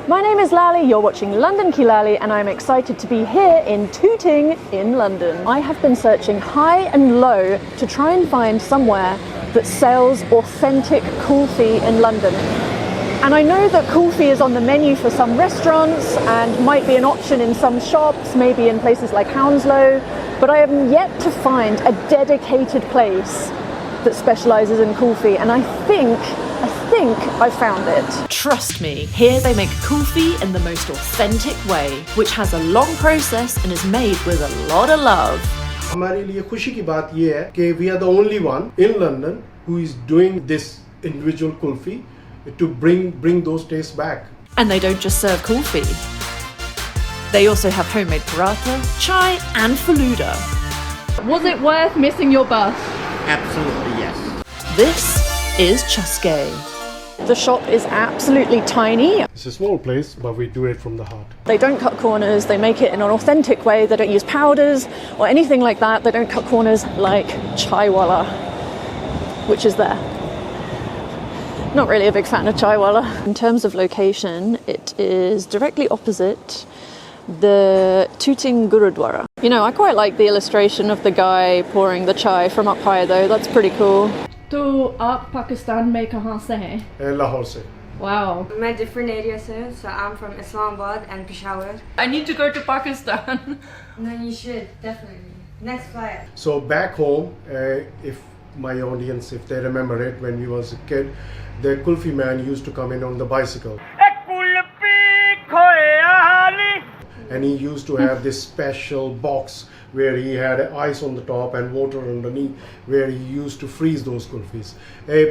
My name is Lali, you're watching London Ki Lali, and I'm excited to be here in Tooting in London. I have been searching high and low to try and find somewhere that sells authentic kulfi in London. And I know that kulfi is on the menu for some restaurants and might be an option in some shops, maybe in places like Hounslow, but I am yet to find a dedicated place that specialises in kulfi, and I think I found it. Trust me, here they make kulfi in the most authentic way, which has a long process and is made with a lot of love. हमारे लिए खुशी की बात ये है कि we are the only one in London who is doing this individual kulfi to bring those tastes back. And they don't just serve kulfi. They also have homemade paratha, chai and falooda. Was it worth missing your bus? Absolutely, yes. This is Chaskay. The shop is absolutely tiny. It's a small place, but we do it from the heart. They don't cut corners, they make it in an authentic way, they don't use powders or anything like that, they don't cut corners like Chaiwala, which is there. Not really a big fan of Chaiwala. In terms of location, it is directly opposite the Tooting Gurudwara. You know, I quite like the illustration of the guy pouring the chai from up high though, that's pretty cool. तो आप पाकिस्तान में कहाँ से हैं? लाहौर से. Wow. I'm different area, sir. So I'm from Islamabad and Peshawar. I need to go to Pakistan. No, you should definitely. Next flight. So back home, if my audience, if they remember it, when we was a kid, the kulfi man used to come in on the bicycle. And he used to have this special box where he had ice on the top and water underneath, where he used to freeze those kulfis.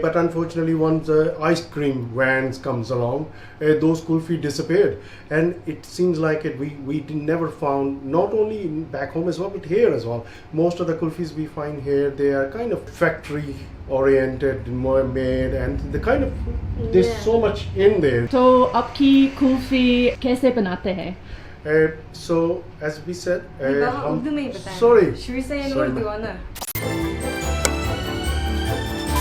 But unfortunately, once the ice cream vans comes along, those kulfi disappeared. And it seems like we never found, not only in back home as well, but here as well. Most of the kulfis we find here, they are kind of factory oriented, more made, and the kind of, there's so much in there. तो आपकी कुल्फी कैसे बनाते हैं? So as we said, Urdu में ही बताएं. sorry. Should we say in Sorry, Urdu or no?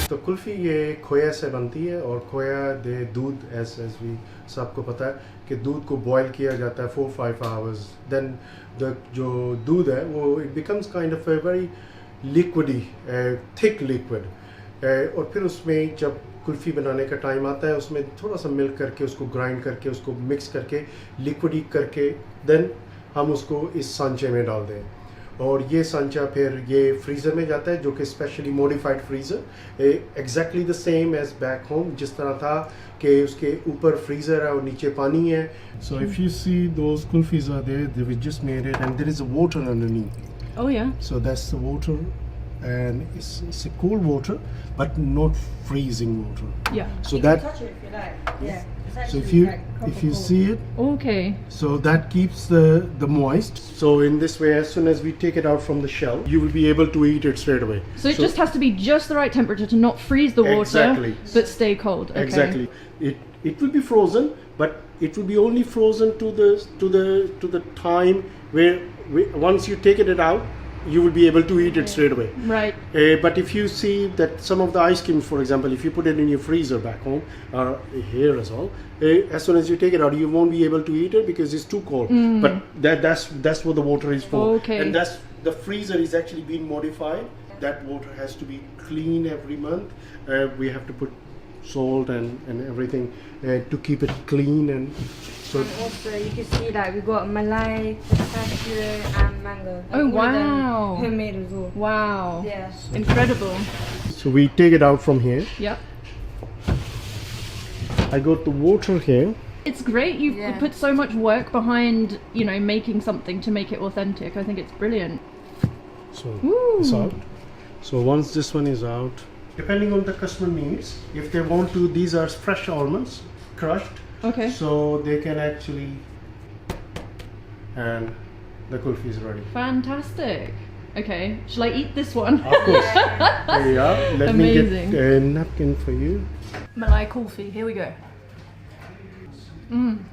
तो कुल्फी ये खोया से बनती है, और खोया दे दूध, as we सबको पता है कि दूध को बॉयल किया जाता है 4-5 hours. Then जो दूध है वो it becomes kind of a very liquidy, thick liquid. और फिर उसमें जब कुल्फ़ी बनाने का टाइम आता है, उसमें थोड़ा सा मिल्क करके उसको ग्राइंड करके उसको मिक्स करके लिक्विडी करके देन हम उसको इस सांचे में डाल दें, और ये सांचा फिर ये फ्रीज़र में जाता है, जो कि specially modified freezer, exactly the same as back home, जिस तरह था कि उसके ऊपर फ्रीज़र है और नीचे पानी है. So if you see those kulfis are there, we just made it and there is a water underneath. Oh yeah. So that's the water, and it's a cool water, but not freezing water. Yeah. So You that, can touch it if you like. Yeah. It's so actually like proper if you cold. see it, Okay. so that keeps the moist. So in this way, as soon as we take it out from the shell, you will be able to eat it straight away. So it just has to be just the right temperature to not freeze the water, Exactly. but stay cold. Okay. Exactly. It will be frozen, but it will be only frozen to the time where once you take it out, you will be able to eat it straight away. Right. But if you see that some of the ice creams, for example, if you put it in your freezer back home or here as well, as soon as you take it out, you won't be able to eat it because it's too cold. But that's what the water is for. Okay. And that's the freezer is actually being modified. That water has to be cleaned every month. We have to put salt and everything to keep it clean, and so. And also you can see that we got Malai, pistachio and mango. Oh, All of them wow. homemade as well. Wow. Yeah. Incredible. So we take it out from here. Yep. I got the water here. It's great you've Yeah. put so much work behind, you know, making something to make it authentic. I think it's brilliant. So Ooh. it's out. So once this one is out, depending on the customer needs, if they want to, these are fresh almonds, crushed. Okay. So they can actually, and the kulfi is ready. Fantastic. Okay. Shall I eat this one? Of course. There you are. Let Amazing. me get a napkin for you. Malai Kulfi. Here we go.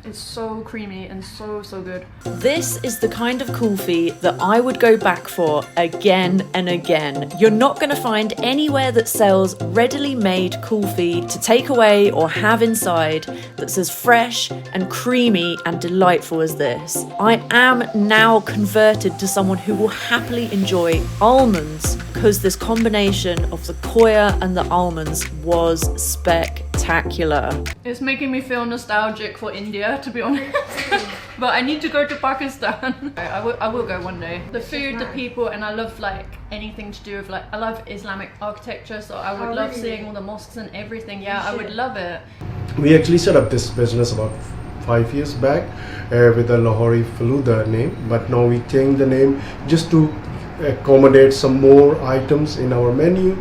It's so creamy and so good. This is the kind of kulfi that I would go back for again and again. You're not going to find anywhere that sells readily made kulfi to take away or have inside that's as fresh and creamy and delightful as this. I am now converted to someone who will happily enjoy almonds because this combination of the koya and the almonds was spectacular. It's making me feel nostalgic for India, to be honest. But I need to go to Pakistan. I will go one day. The food, the people, and I love like anything to do with like, I love Islamic architecture, so I would love seeing all the mosques and everything. Yeah, I would love it. We actually set up this business about 5 years back with the Lahori Falooda name, but now we changed the name just to accommodate some more items in our menu,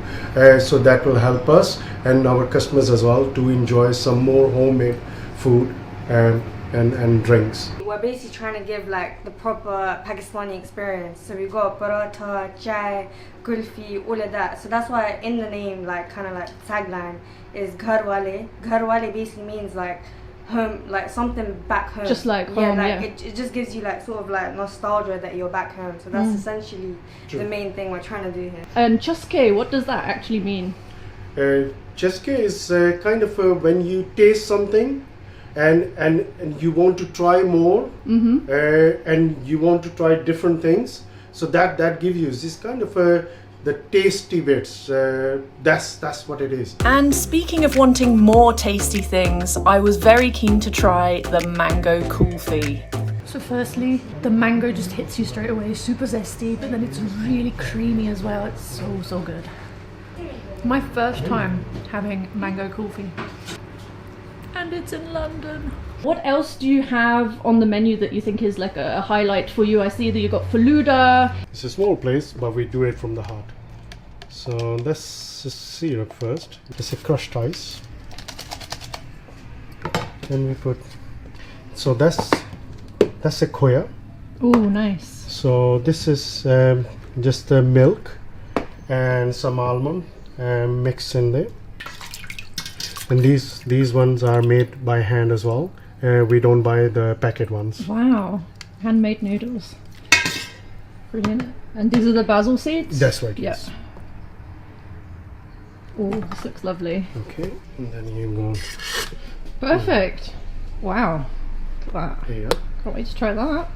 so that will help us and our customers as well to enjoy some more homemade food and drinks. We're basically trying to give like the proper Pakistani experience. So we've got paratha, chai, kulfi, all of that. So that's why in the name, like kind of like tagline is Ghar Wale. Ghar Wale basically means like home, like something back home. Just like home, yeah. It just gives you like sort of like nostalgia that you're back home. So that's essentially the main thing we're trying to do here. And Chaskay, what does that actually mean? Chaskay is kind of when you taste something and you want to try more, and you want to try different things, so that gives you this kind of the tasty bits. That's what it is. And speaking of wanting more tasty things, I was very keen to try the mango kulfi. So firstly, the mango just hits you straight away, super zesty, but then it's really creamy as well. It's so good. My first time having mango kulfi. And it's in London. What else do you have on the menu that you think is like a highlight for you? I see that you've got Falooda. It's a small place, but we do it from the heart. So let's just syrup first. It's a crushed ice. Then we put, so that's a koya. Oh, nice. So this is just the milk and some almond mixed in there. And these ones are made by hand as well. We don't buy the packet ones. Wow, handmade noodles. Brilliant. And these are the basil seeds? That's right. Yeah. Yes. Oh, this looks lovely. Okay, and then you go. Perfect. Wow. Look at that. Yeah. Can't wait to try that.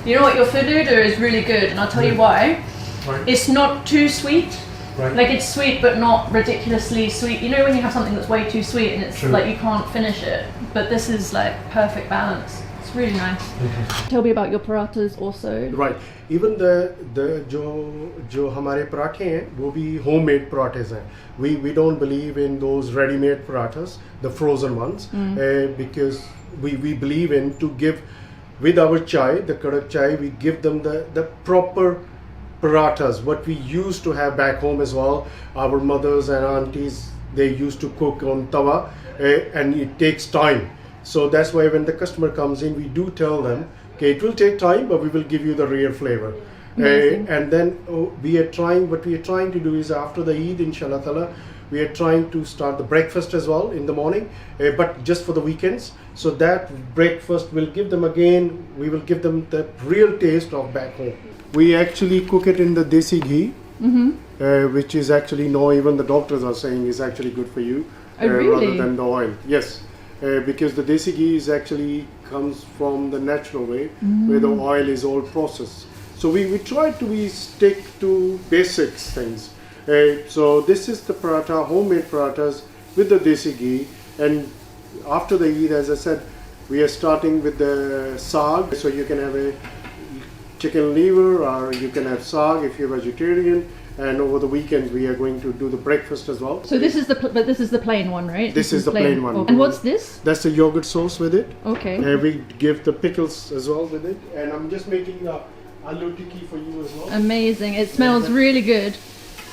You know what? Your Falooda is really good, and I'll tell you why. Right. It's not too sweet. Right. Like it's sweet but not ridiculously sweet. You know when you have something that's way too sweet and it's like you can't finish it, but this is like perfect balance. It's really nice. Tell me about your parathas also. Right. Even the जो हमारे पराठे हैं वो भी homemade parathas हैं. We don't believe in those ready-made parathas, the frozen ones, because we believe in to give with our chai, the kadak chai, we give them the proper parathas, what we used to have back home as well. Our mothers and aunties, they used to cook on tawa, and it takes time. So that's why when the customer comes in, we do tell them, okay, it will take time, but we will give you the real flavor. And then what we are trying to do is after the Eid, inshallah ta'ala, we are trying to start the breakfast as well in the morning, but just for the weekends. So that breakfast will give them again, we will give them the real taste of back home. We actually cook it in the desi ghee, which is actually now even the doctors are saying is actually good for you, rather than the oil. Yes, because the desi ghee is actually comes from the natural way, where the oil is all processed. So we try to stick to basics things. So this is the paratha, homemade parathas with the desi ghee, and after the Eid, as I said, we are starting with the saag, so you can have a chicken liver or you can have saag if you're vegetarian, and over the weekend we are going to do the breakfast as well. So this is the plain one, right? This is the plain one. Oh. And what's this? That's the yogurt sauce with it. Okay. We give the pickles as well with it, and I'm just making a aloo tikki for you as well. Amazing. It smells really good.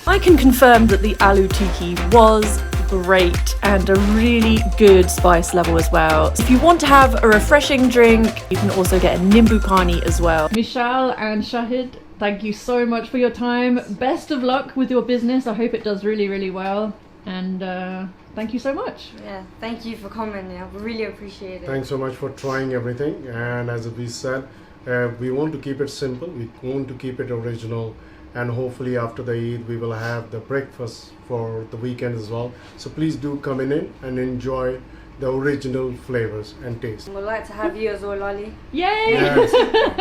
I can confirm that the aloo tikki was great and a really good spice level as well. If you want to have a refreshing drink, you can also get a nimbu pani as well. Mishaal and Shahid, thank you so much for your time. Best of luck with your business. I hope it does really, really well. And Thank you so much. Yeah, thank you for coming. Yeah, we really appreciate it. Thanks so much for trying everything. And as we said, we want to keep it simple. We want to keep it original. And hopefully after the Eid, we will have the breakfast for the weekend as well. So please do come in and enjoy the original flavors and taste. We'd like to have you as well, Lali. Yay! Yes.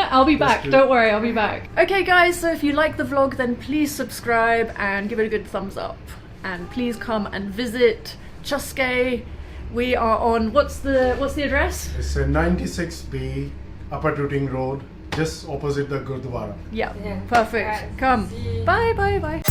I'll be back. true. Don't worry, I'll be back. Okay, guys, so if you like the vlog, then please subscribe and give it a good thumbs up. And please come and visit Chaskay. We are on what's the address? It's a 96B Upper Tooting Road, just opposite the Gurdwara. Yeah, Yeah. perfect. Alright, Come. see you. Bye, bye, bye.